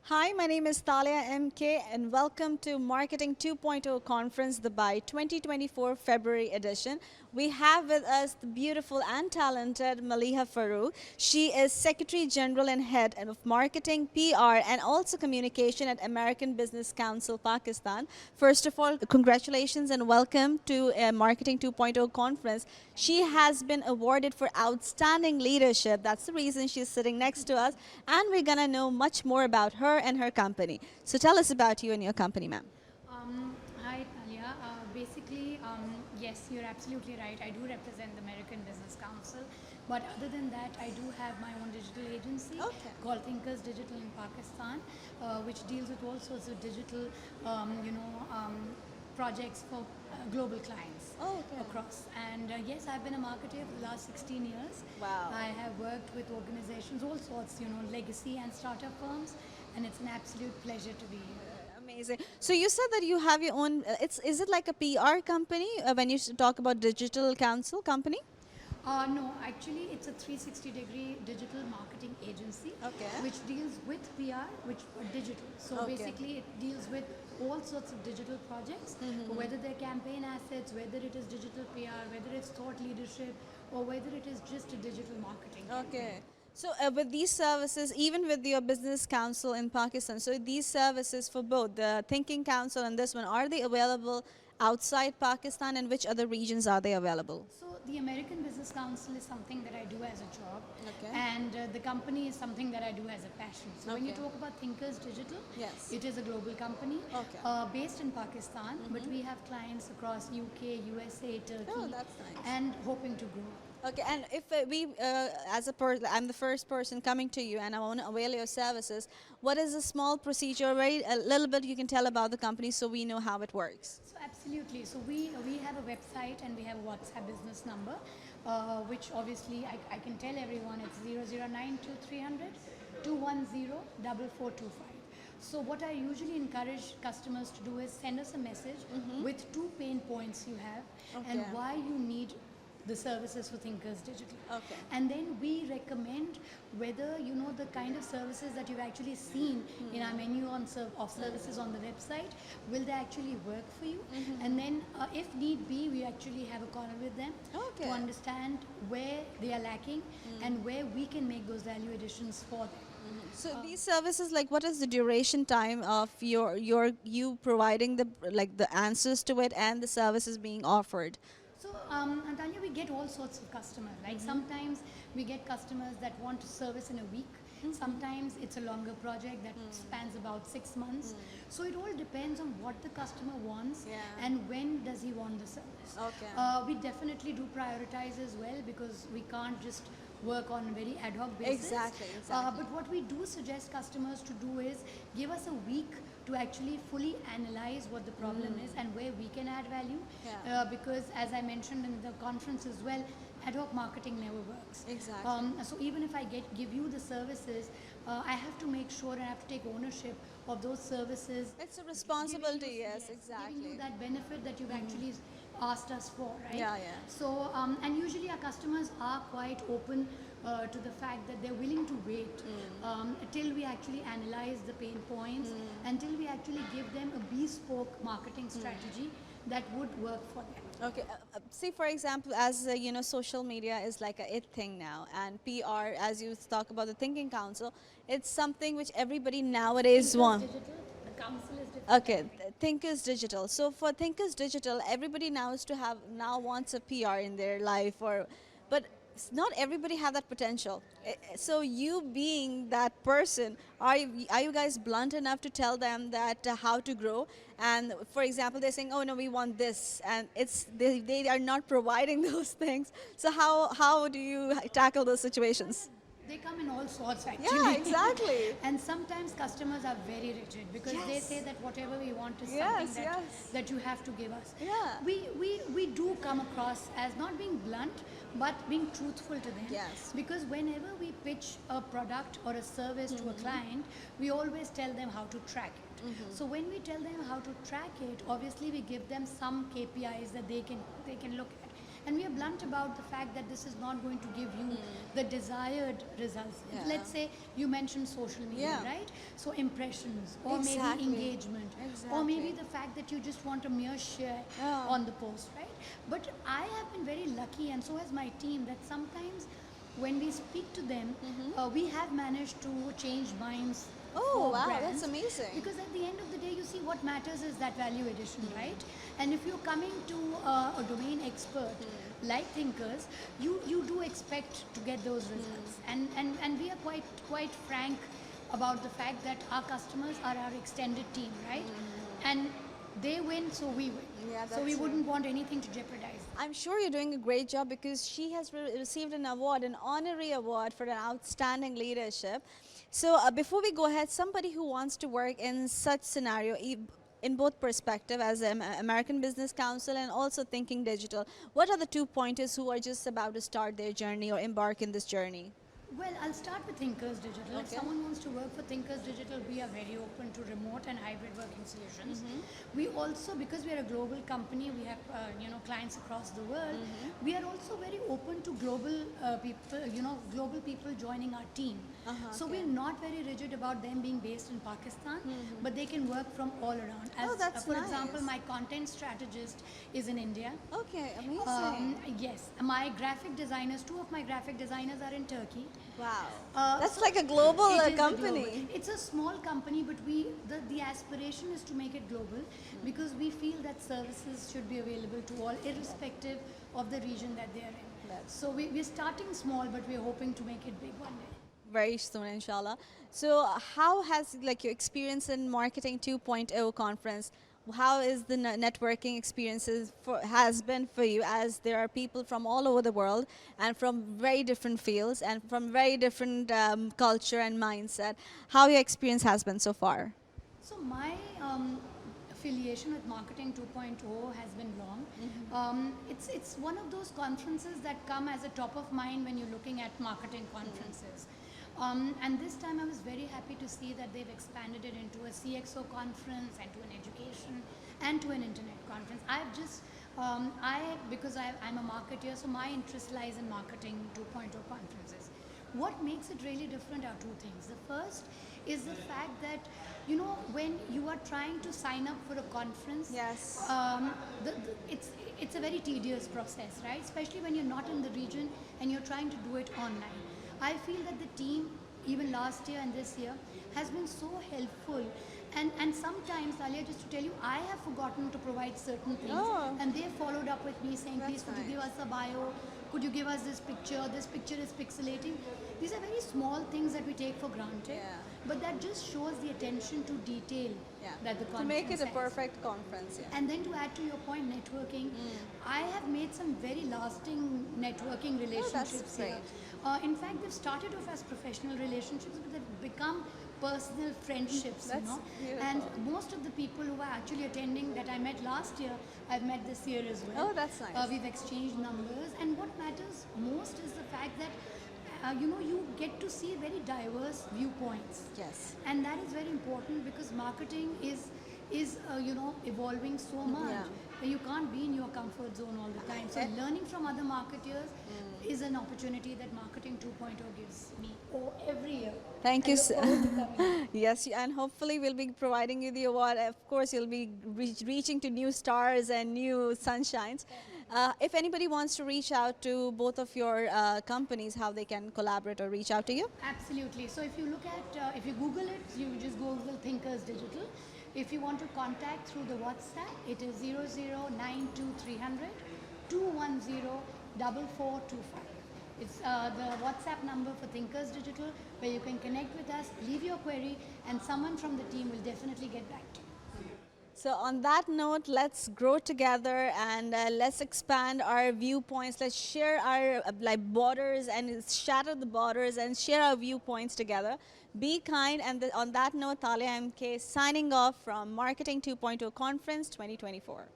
Hi, my name is Thalia MK and welcome to Marketing 2.0 Conference Dubai 2024 February edition. We have with us the beautiful and talented Maliha Farooq. She is Secretary General and Head of Marketing, PR and also Communication at American Business Council Pakistan. First of all, congratulations and welcome to Marketing 2.0 Conference. She has been awarded for outstanding leadership. That's the reason she's sitting next to us and we're going to know much more about her and her company. So tell us about you and your company, ma'am. Hi, Talia. Yes, you're absolutely right. I do represent the American Business Council. But other than that, I do have my own digital agency called Thinkers Digital in Pakistan, which deals with all sorts of digital, projects for global clients across. And yes, I've been a marketer for the last 16 years. Wow. I have worked with organizations, all sorts, legacy and startup firms, and it's an absolute pleasure to be here. Amazing. So you said that you have your own, is it like a PR company when you talk about digital council company? No, actually, it's a 360-degree digital marketing agency, Okay. which deals with PR, which digital. So Okay. basically, it deals with all sorts of digital projects, whether they're campaign assets, whether it is digital PR, whether it's thought leadership, or whether it is just a digital marketing. Okay. So with these services, even with your business council in Pakistan, so these services for both the Thinking Council and this one, are they available outside Pakistan and which other regions are they available? So the American Business Council is something that I do as a job, Okay. and the company is something that I do as a passion. So when you Okay. talk about Thinkers Digital, Yes. it is a global company Okay. based in Pakistan, but we have clients across UK, USA, Turkey, Oh, that's nice. and hoping to grow. Okay, and if as a person, I'm the first person coming to you and I want to avail your services, what is a small procedure, very, a little bit you can tell about the company so we know how it works? So absolutely. So we have a website and we have a WhatsApp business number, which obviously I can tell everyone it's 0092 210 4425. So what I usually encourage customers to do is send us a message with two pain points you have and Okay. why you need the services for Thinkers Digital. Okay. And then we recommend whether you know the kind of services that you've actually seen in our menu of services on the website, will they actually work for you? And then if need be, we actually have a corner with them Okay. to understand where they are lacking and where we can make those value additions for them. So these services, like, what is the duration time of you providing the answers to it and the services being offered? So, Antanya, we get all sorts of customers. Like sometimes we get customers that want to service in a week. Sometimes it's a longer project that spans about 6 months. So it all depends on what the customer wants Yeah. and when does he want the service. Okay. We definitely do prioritize as well because we can't just work on a very ad hoc basis. Exactly. But what we do suggest customers to do is give us a week to actually fully analyze what the problem is and where we can add value. Yeah. Because as I mentioned in the conference as well, ad hoc marketing never works. Exactly. So even if I give you the services, I have to make sure and I have to take ownership of those services. It's a responsibility, Giving you- yes, Giving exactly. you that benefit that you've actually asked us for, right? Yeah, yeah. So, and usually our customers are quite open to the fact that they're willing to wait till we actually analyze the pain points, until we actually give them a bespoke marketing strategy that would work for them. Okay, see, for example, as you know, social media is like a it thing now, and PR, as you talk about the Thinking Council, it's something which everybody nowadays Thinkers wants. Digital, the council is different. Okay, Thinkers Digital. So for Thinkers Digital, everybody now wants a PR in their life, but not everybody have that potential. So you being that person, are you guys blunt enough to tell them that how to grow? And for example, they're saying, oh no, we want this, and they are not providing those things. So how do you tackle those situations? They come in all sorts actually. Yeah, exactly. And sometimes customers are very rigid because they Yes. say that whatever we want is Yes, something that, yes. that you have to give us. Yeah. We do come across as not being blunt but being truthful to them. Yes. Because whenever we pitch a product or a service to a client, we always tell them how to track it. So when we tell them how to track it, obviously we give them some KPIs that they can look at. And we are blunt about the fact that this is not going to give you the desired results. Yeah. Let's say you mentioned social media, Yeah. right? So impressions, or Exactly. maybe engagement, or maybe the fact that you just want a mere share Yeah. on the post, right? But I have been very lucky, and so has my team, that sometimes when we speak to them, we have managed to change minds Oh, for wow, brands. that's amazing. Because at the end of the day, you see, what matters is that value addition, right? And if you're coming to a domain expert like Thinkers, you do expect to get those results. And we are quite frank about the fact that our customers are our extended team, right? And they win, so we win. Yeah, so we that's wouldn't want anything to jeopardize. I'm sure you're doing a great job because she has received an award, an honorary award for an outstanding leadership. So before we go ahead, somebody who wants to work in such scenario, in both perspective as an American Business Council and also thinking digital, what are the 2 pointers who are just about to start their journey or embark in this journey? Well, I'll start with Thinkers Digital. If someone wants to work for Thinkers Digital, we are very open to remote and hybrid working solutions. We also, because we are a global company, we have clients across the world. We are also very open to global people, global people joining our team. So we're not very rigid about them being based in Pakistan, but they can work from all around. As, that's for nice. example, my content strategist is in India. Okay, amazing. Yes, my graphic designers, two of my graphic designers are in Turkey. Wow. That's So like a global it is a company. global. It's a small company, but the aspiration is to make it global because we feel that services should be available to all, irrespective of the region that they are in. So we're starting small, but we're hoping to make it big one day. Very soon, inshallah. So how has like your experience in Marketing 2.0 conference, how is the networking experiences has been for you, as there are people from all over the world and from very different fields and from very different culture and mindset, how your experience has been so far? So my affiliation with Marketing 2.0 has been long. It's one of those conferences that come as a top of mind when you're looking at marketing conferences. And this time I was very happy to see that they've expanded it into a CXO conference and to an education and to an internet conference. I've just, because I'm a marketer, so my interest lies in Marketing 2.0 conferences. What makes it really different are two things. The first is the fact that, when you are trying to sign up for a conference, Yes. It's a very tedious process, right? Especially when you're not in the region and you're trying to do it online. I feel that the team, even last year and this year, has been so helpful. And sometimes, Talia, just to tell you, I have forgotten to provide certain things. Oh. And they followed up with me saying, please, That's could you give nice. us a bio? Could you give us this picture is pixelating. These are very small things that we take for granted. Yeah. But that just shows the attention to detail that the conference To make it a has. perfect conference, yeah. And then to add to your point, networking, I have made some very lasting networking relationships great. here. In fact, they've started off as professional relationships, but they've become personal friendships, That's beautiful. And most of the people who are actually attending that I met last year, I've met this year as well. Oh, that's nice. We've exchanged numbers, and what matters most is the fact that you get to see very diverse viewpoints. Yes. And that is very important because marketing is evolving so much that you can't be in your comfort zone all the time. So learning from other marketers is an opportunity that Marketing 2.0 gives me every year. Thank you. I look forward to coming. Yes, and hopefully we'll be providing you the award. Of course, you'll be reaching to new stars and new sunshines. If anybody wants to reach out to both of your companies, how they can collaborate or reach out to you? Absolutely. So if you look at, if you Google it, you just Google Thinkers Digital. If you want to contact through the WhatsApp, it is 0092300 210 4425. It's the WhatsApp number for Thinkers Digital, where you can connect with us, leave your query, and someone from the team will definitely get back to you. So on that note, let's grow together and let's expand our viewpoints. Let's share our borders and shatter the borders and share our viewpoints together. Be kind, and on that note, Talia MK signing off from Marketing 2.0 Conference 2024.